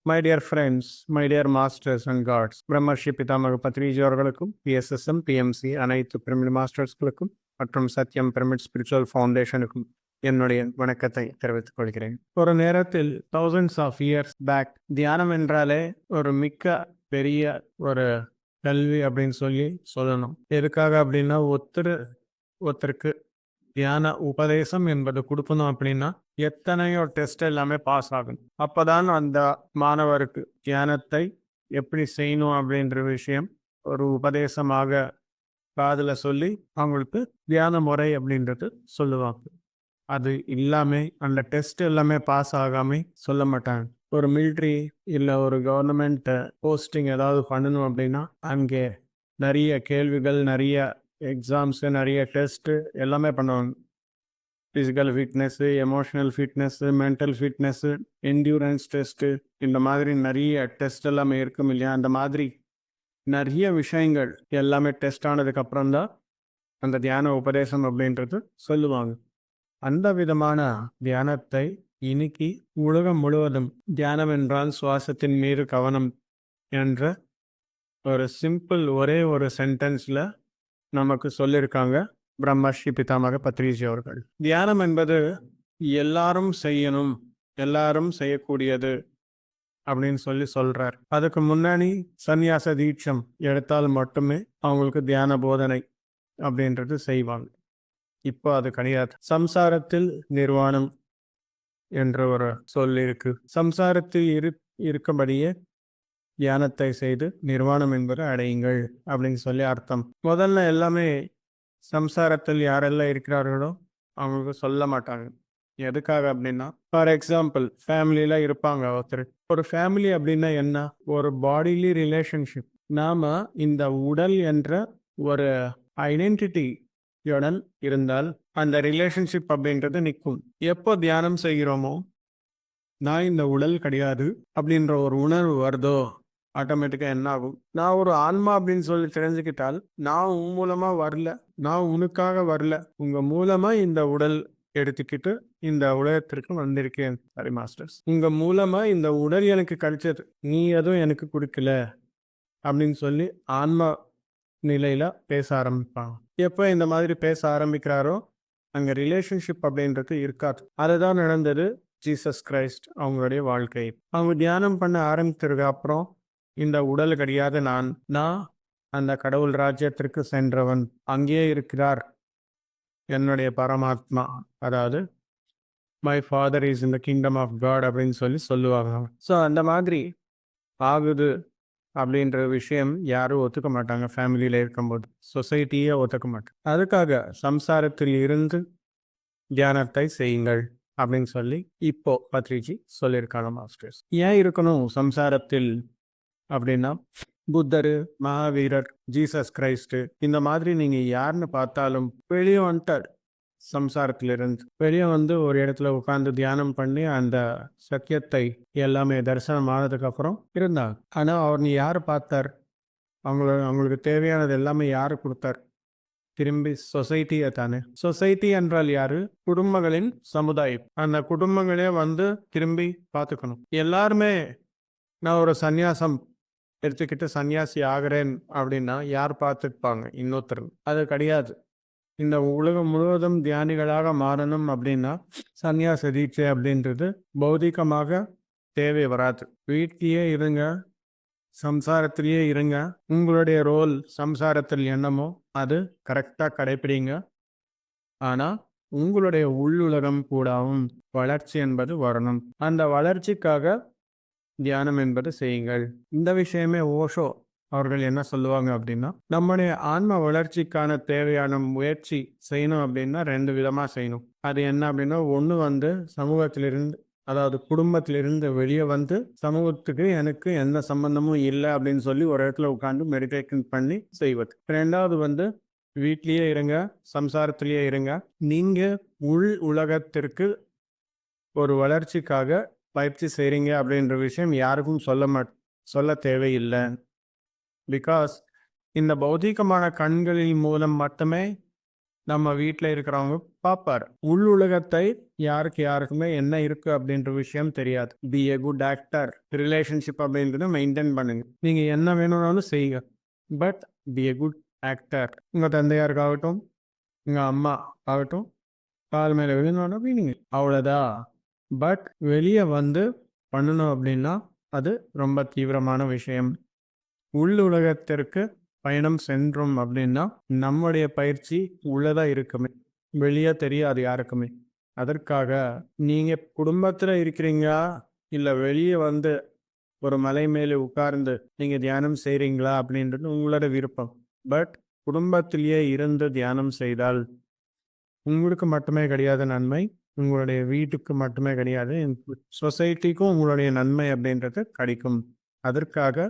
My dear friends, my dear masters and gods, Brahmarshi Pitamaha Patriji அவர்களுக்கும், PSSM, PMC அனைத்து pyramid மாஸ்டர்ஸ்களுக்கும் மற்றும் சத்யம் பிரமிட் ஸ்பிரிச்சுவல் ஃபவுண்டேஷனுக்கும் என்னுடைய வணக்கத்தை தெரிவித்துக் கொள்கிறேன். ஒரு நேரத்தில் தௌசண்ட்ஸ் ஆஃப் இயர்ஸ் பேக் தியானம் என்றாலே ஒரு மிக்க பெரிய ஒரு கல்வி அப்படின்னு சொல்லணும். எதுக்காக அப்படின்னா ஒருத்தருக்கு தியான உபதேசம் என்பது கொடுக்கணும் அப்படின்னா எத்தனையோ டெஸ்ட் எல்லாமே பாஸ் ஆகும். அப்பதான் அந்த மாணவருக்கு தியானத்தை எப்படி செய்யணும் அப்படின்ற விஷயம் ஒரு உபதேசமாக காதுல சொல்லி அவங்களுக்கு தியான முறை அப்படின்றது சொல்லுவாங்க. அது இல்லாம அந்த டெஸ்ட் எல்லாமே பாஸ் ஆகாம சொல்ல மாட்டாங்க. ஒரு மிலிட்ரி இல்லை ஒரு கவர்மெண்ட் போஸ்டிங் ஏதாவது பண்ணணும் அப்படின்னா அங்கே நிறைய கேள்விகள், நிறைய எக்ஸாம்ஸு, நிறைய டெஸ்ட்டு எல்லாமே பண்ணுவாங்க. Physical fitness, emotional fitness, mental fitness, endurance test, இந்த மாதிரி நிறைய டெஸ்ட் எல்லாமே இருக்கும் இல்லையா? அந்த மாதிரி நிறைய விஷயங்கள் எல்லாமே டெஸ்ட் ஆனதுக்கப்புறம் தான் அந்த தியான உபதேசம் அப்படின்றது சொல்லுவாங்க. அந்த விதமான தியானத்தை இன்னைக்கு உலகம் முழுவதும் தியானம் என்றால் சுவாசத்தின் மீது கவனம் என்ற ஒரு சிம்பிள் ஒரே ஒரு சென்டென்ஸில் நமக்கு சொல்லியிருக்காங்க பிரம்மர்ஷி பிதாமக பத்ரிஜி அவர்கள். தியானம் என்பது எல்லாரும் செய்யணும், எல்லாரும் செய்யக்கூடியது அப்படின்னு சொல்றார். அதுக்கு முன்னாடி சந்நியாச தீட்சம் எடுத்தால் மட்டுமே அவங்களுக்கு தியான போதனை அப்படின்றது செய்வாங்க. இப்போ அது கிடையாது. சம்சாரத்தில் நிர்வாணம் என்ற ஒரு சொல் இருக்கு. சம்சாரத்தில் இருக்கும்படியே தியானத்தை செய்து நிர்வாணம் என்பது அடையுங்கள் அப்படின்னு சொல்லி அர்த்தம். முதல்ல எல்லாமே சம்சாரத்தில் யாரெல்லாம் இருக்கிறார்களோ அவங்களுக்கு சொல்ல மாட்டாங்க. எதுக்காக அப்படின்னா, ஃபார் எக்ஸாம்பிள் ஃபேமிலியில இருப்பாங்க ஒருத்தர். ஒரு ஃபேமிலி அப்படின்னா என்ன? ஒரு பாடிலி ரிலேஷன்ஷிப். நாம இந்த உடல் என்ற ஒரு ஐடென்டிட்டியுடன் இருந்தால் அந்த ரிலேஷன்ஷிப் அப்படின்றது நிற்கும். எப்போ தியானம் செய்கிறோமோ நான் இந்த உடல் கிடையாது அப்படின்ற ஒரு உணர்வு வருதோ ஆட்டோமேட்டிக்காக என்ன ஆகும்? நான் ஒரு ஆன்மா அப்படின்னு சொல்லி தெரிஞ்சுக்கிட்டால் நான் உன் மூலமா வரல, நான் உனக்காக வரல, உங்க மூலமா இந்த உடல் எடுத்துக்கிட்டு இந்த உலகத்திற்கு வந்திருக்கேன். சரி மாஸ்டர்ஸ், உங்க மூலமா இந்த உடல் எனக்கு கிடைச்சது, நீ எதுவும் எனக்கு கொடுக்கல அப்படின்னு சொல்லி ஆன்மா நிலையில பேச ஆரம்பிப்பாங்க. எப்போ இந்த மாதிரி பேச ஆரம்பிக்கிறாரோ அங்க ரிலேஷன்ஷிப் அப்படின்றது இருக்காது. அதுதான் நடந்தது ஜீசஸ் கிரைஸ்ட் அவங்களுடைய வாழ்க்கை. அவங்க தியானம் பண்ண ஆரம்பித்ததுக்கு அப்புறம் இந்த உடல் கிடையாது, நான் அந்த கடவுள் ராஜ்யத்திற்கு சென்றவன், அங்கேயே இருக்கிறார் என்னுடைய பரமாத்மா, அதாவது my father is in the kingdom of God அப்படின்னு சொல்லுவாங்க. ஸோ அந்த மாதிரி ஆகுது அப்படின்ற விஷயம் யாரும் ஒத்துக்க மாட்டாங்க. ஃபேமிலியில் இருக்கும்போது சொசைட்டியே ஒத்துக்க மாட்டாங்க. அதுக்காக சம்சாரத்தில் இருந்து தியானத்தை செய்யுங்கள் அப்படின்னு சொல்லி இப்போ பத்ரிஜி சொல்லியிருக்காங்க மாஸ்டர்ஸ். ஏன் இருக்கணும் சம்சாரத்தில் அப்படின்னா, புத்தர், மகாவீரர், ஜீசஸ் கிரைஸ்ட், இந்த மாதிரி நீங்க யாருன்னு பார்த்தாலும் வெளியே வந்துட்டார். சம்சாரத்திலிருந்து வெளியே வந்து ஒரு இடத்துல உட்கார்ந்து தியானம் பண்ணி அந்த சத்தியத்தை எல்லாமே தரிசனம் ஆனதுக்கு அப்புறம் இருந்தாங்க. ஆனா அவர் நீ யாரு பார்த்தார்? அவங்களுக்கு தேவையானது எல்லாமே யாரு கொடுத்தார்? திரும்பி சொசைட்டியை தானே. சொசைட்டி என்றால் யாரு? குடும்பங்களின் சமுதாயம். அந்த குடும்பங்களே வந்து திரும்பி பார்த்துக்கணும். எல்லாருமே நான் ஒரு சந்நியாசம் எடுத்துக்கிட்டு சன்னியாசி ஆகிறேன் அப்படின்னா யார் பார்த்துப்பாங்க? இன்னொருத்தர். அது கிடையாது. இந்த உலகம் முழுவதும் தியானிகளாக மாறணும் அப்படின்னா சன்னியாச தீட்சை அப்படின்றது பௌதிகமாக தேவை வராது. வீட்டிலேயே இருங்க, சம்சாரத்திலேயே இருங்க. உங்களுடைய ரோல் சம்சாரத்தில் என்னமோ அது கரெக்டாக கடைப்பிடிங்க. ஆனால் உங்களுடைய உள்ளுலகம் கூடவும் வளர்ச்சி என்பது வரணும். அந்த வளர்ச்சிக்காக தியானம் என்பது செய்யுங்கள். இந்த விஷயமே ஓஷோ அவர்கள் என்ன சொல்லுவாங்க அப்படின்னா, நம்முடைய ஆன்ம வளர்ச்சிக்கான தேவையான முயற்சி செய்யணும் அப்படின்னா 2 விதமா செய்யணும். அது என்ன அப்படின்னா, ஒன்று வந்து சமூகத்திலிருந்து, அதாவது குடும்பத்திலிருந்து வெளியே வந்து சமூகத்துக்கு எனக்கு எந்த சம்பந்தமும் இல்லை அப்படின்னு சொல்லி ஒரு இடத்துல உட்காந்து மெடிடேஷன் பண்ணி செய்வது. 2வது வந்து வீட்லேயே இருங்க, சம்சாரத்திலேயே இருங்க. நீங்க உள் உலகத்திற்கு ஒரு வளர்ச்சிக்காக பயிற்சி செய்கிறீங்க அப்படின்ற விஷயம் யாருக்கும் சொல்ல தேவையில்லை. பிகாஸ் இந்த பௌதிகமான கண்களின் மூலம் மட்டுமே நம்ம வீட்டில் இருக்கிறவங்க பார்ப்பார். உள் உலகத்தை யாருக்குமே என்ன இருக்கு அப்படின்ற விஷயம் தெரியாது. Be a good actor. Relationship அப்படின்றத மெயின்டைன் பண்ணுங்க. நீங்க என்ன வேணும்னாலும் செய்யுங்க. But be a good actor. உங்க தந்தையாருக்காகட்டும், உங்க அம்மா ஆகட்டும், கால் மேல விழுந்தோன்னா வீணுங்க. அவ்வளோதான். பட் வெளியே வந்து பண்ணணும் அப்படின்னா அது ரொம்ப தீவிரமான விஷயம். உள் உலகத்திற்கு பயணம் சென்றோம் அப்படின்னா நம்முடைய பயிற்சி உள்ளதா இருக்குமே, வெளியே தெரியாது யாருக்குமே. அதற்காக நீங்க குடும்பத்துல இருக்கிறீங்களா, இல்ல வெளியே வந்து ஒரு மலை மேலே உட்கார்ந்து நீங்க தியானம் செய்றீங்களா அப்படின்றது உங்களோட விருப்பம். பட் குடும்பத்திலேயே இருந்து தியானம் செய்தால் உங்களுக்கு மட்டுமே கிடையாது நன்மை, உங்களுடைய வீட்டுக்கு மட்டுமே கிடையாது, சொசைட்டிக்கும் உங்களுடைய நன்மை அப்படின்றது கிடைக்கும். அதற்காக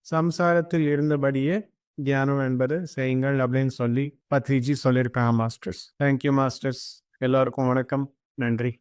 சம்சாரத்தில் இருந்தபடியே தியானம் என்பது செய்யுங்கள் அப்படின்னு சொல்லி பத்ரிஜி சொல்லியிருக்காங்க மாஸ்டர்ஸ். Thank you masters. எல்லாருக்கும் வணக்கம். நன்றி.